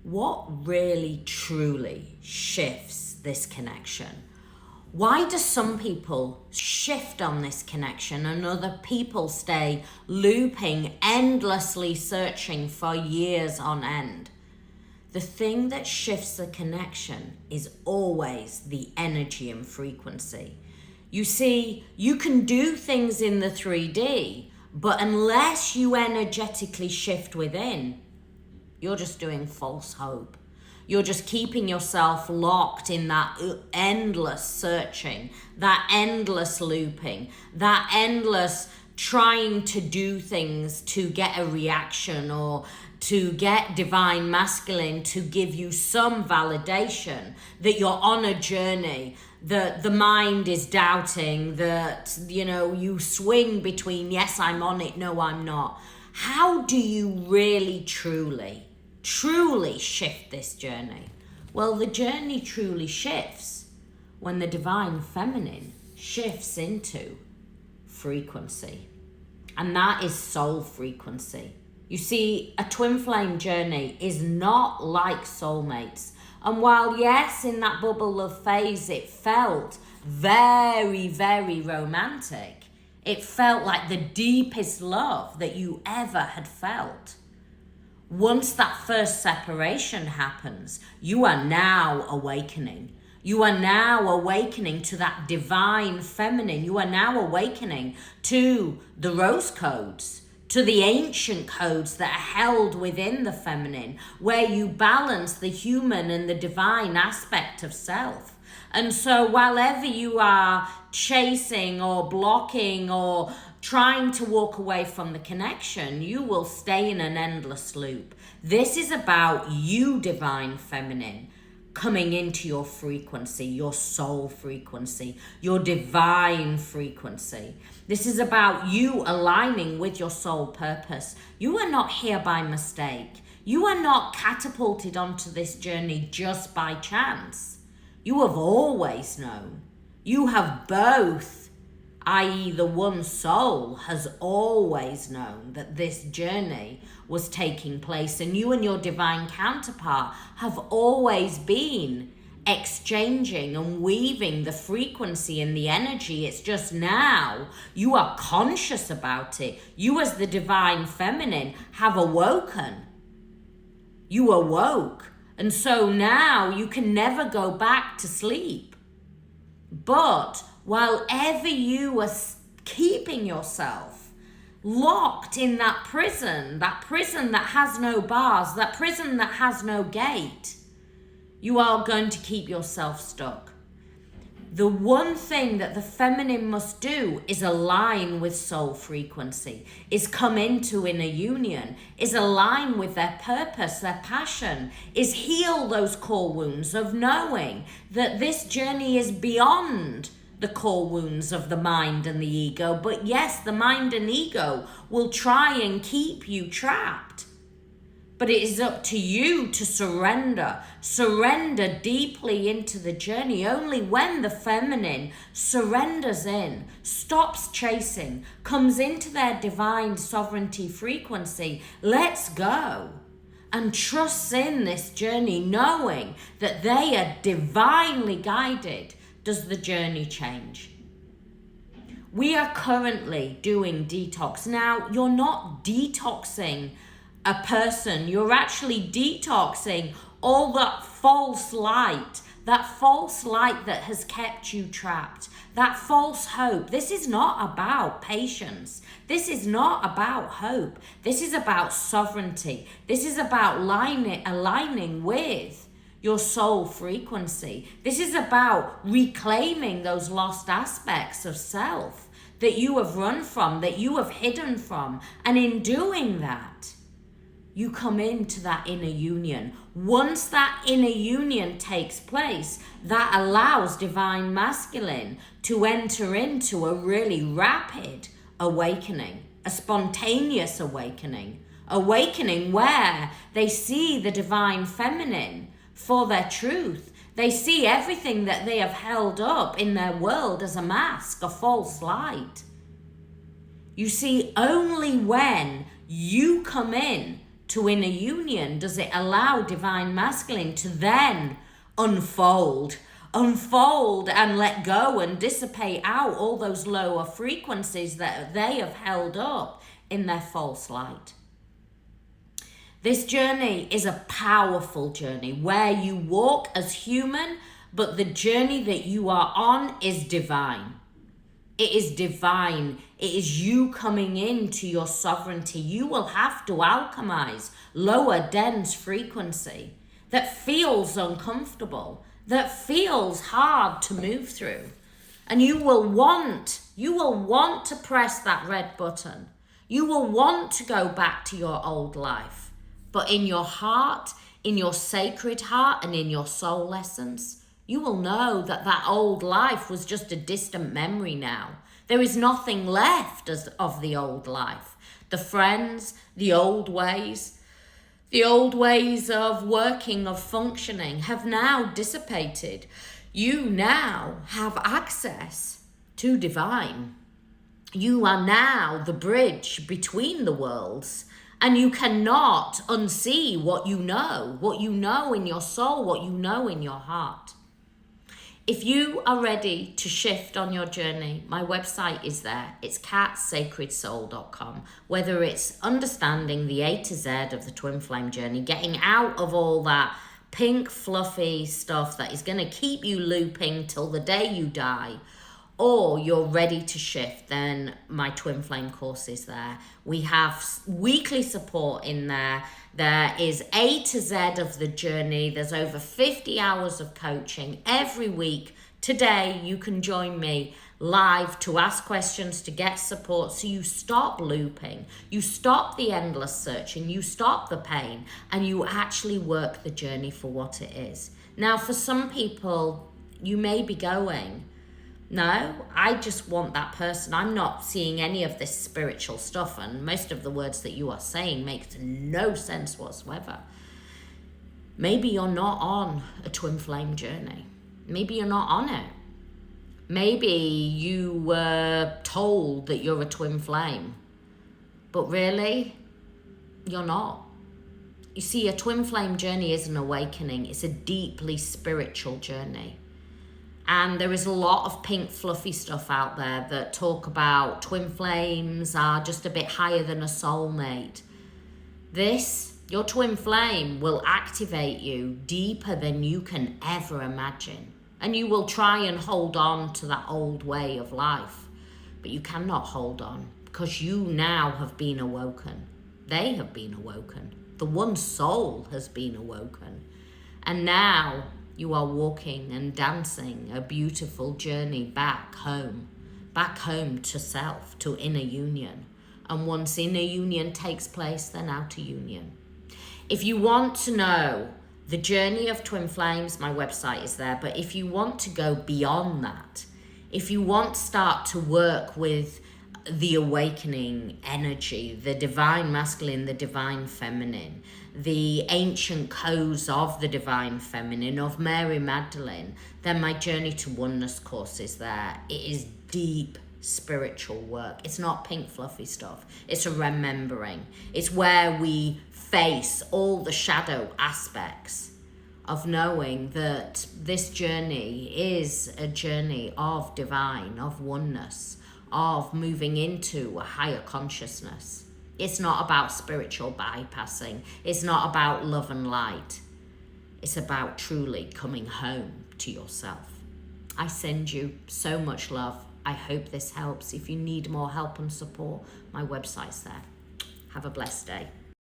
what really truly shifts this connection? Why do some people shift on this connection and other people stay looping, endlessly searching for years on end? The thing that shifts the connection is always the energy and frequency. You see, you can do things in the 3D, but unless you energetically shift within, you're just doing false hope. You're just keeping yourself locked in that endless searching, that endless looping, that endless trying to do things to get a reaction or to get divine masculine to give you some validation that you're on a journey, that the mind is doubting, that, you swing between, yes, I'm on it, no, I'm not. How do you really, truly shift this journey? Well, the journey truly shifts when the divine feminine shifts into frequency. And that is soul frequency. You see, a twin flame journey is not like soulmates. And while, yes, in that bubble of phase, it felt very, very romantic, it felt like the deepest love that you ever had felt. Once that first separation happens, you are now awakening. You are now awakening to that divine feminine. You are now awakening to the rose codes, to the ancient codes that are held within the feminine, where you balance the human and the divine aspect of self. And so while ever you are chasing or blocking or trying to walk away from the connection, you will stay in an endless loop. This is about you, divine feminine, coming into your frequency, your soul frequency, your divine frequency. This is about you aligning with your soul purpose. You are not here by mistake. You are not catapulted onto this journey just by chance. You have always known. You have both, i.e. the one soul has always known that this journey was taking place, and you and your divine counterpart have always been exchanging and weaving the frequency and the energy. It's just now you are conscious about it. You as the divine feminine have awoken. You awoke. And so now you can never go back to sleep. But while ever you are keeping yourself locked in that prison that has no bars, that prison that has no gate, you are going to keep yourself stuck. The one thing that the feminine must do is align with soul frequency, is come into inner union, is align with their purpose, their passion, is heal those core wounds of knowing that this journey is beyond the core wounds of the mind and the ego. But yes, the mind and ego will try and keep you trapped. But it is up to you to surrender deeply into the journey. Only when the feminine surrenders in, stops chasing, comes into their divine sovereignty frequency, lets go, and trusts in this journey, knowing that they are divinely guided, does the journey change. We are currently doing detox. Now, you're not detoxing a person, you're actually detoxing all that false light that has kept you trapped, that false hope. This is not about patience. This is not about hope. This is about sovereignty. This is about aligning with your soul frequency. This is about reclaiming those lost aspects of self that you have run from, that you have hidden from. And in doing that, you come into that inner union. Once that inner union takes place, that allows divine masculine to enter into a really rapid awakening, a spontaneous awakening where they see the divine feminine for their truth. They see everything that they have held up in their world as a mask, a false light. You see, only when you come in to inner union does it allow divine masculine to then unfold and let go and dissipate out all those lower frequencies that they have held up in their false light. This journey is a powerful journey where you walk as human, but the journey that you are on is divine. It is divine. It is you coming into your sovereignty. You will have to alchemize lower dense frequency that feels uncomfortable, that feels hard to move through. And you will want to press that red button. You will want to go back to your old life. But in your heart, in your sacred heart, and in your soul essence, you will know that that old life was just a distant memory now. There is nothing left of the old life. The friends, the old ways of working, of functioning have now dissipated. You now have access to divine. You are now the bridge between the worlds. And you cannot unsee what you know in your soul, what you know in your heart. If you are ready to shift on your journey, my website is there. It's catsacredsoul.com. Whether it's understanding the A to Z of the twin flame journey, getting out of all that pink fluffy stuff that is going to keep you looping till the day you die, or you're ready to shift, then my twin flame course is there. We have weekly support in there. There is A to Z of the journey. There's over 50 hours of coaching every week. Today, you can join me live to ask questions, to get support, so you stop looping, you stop the endless searching, you stop the pain, and you actually work the journey for what it is. Now, for some people, you may be going, no, I just want that person. I'm not seeing any of this spiritual stuff, and most of the words that you are saying makes no sense whatsoever. Maybe you're not on a twin flame journey. Maybe you're not on it. Maybe you were told that you're a twin flame, but really, you're not. You see, a twin flame journey is an awakening. It's a deeply spiritual journey. And there is a lot of pink fluffy stuff out there that talk about twin flames are just a bit higher than a soulmate. Your twin flame will activate you deeper than you can ever imagine. And you will try and hold on to that old way of life. But you cannot hold on because you now have been awoken. They have been awoken. The one soul has been awoken. And now you are walking and dancing a beautiful journey back home to self, to inner union. And once inner union takes place, then outer union. If you want to know the journey of twin flames, my website is there. But if you want to go beyond that, if you want to start to work with the awakening energy, the divine masculine, the divine feminine, the ancient codes of the divine feminine, of Mary Magdalene, then my Journey to Oneness course is there. It is deep spiritual work. It's not pink fluffy stuff. It's a remembering. It's where we face all the shadow aspects of knowing that this journey is a journey of divine, of oneness, of moving into a higher consciousness. It's not about spiritual bypassing. It's not about love and light. It's about truly coming home to yourself. I send you so much love. I hope this helps. If you need more help and support, my website's there. Have a blessed day.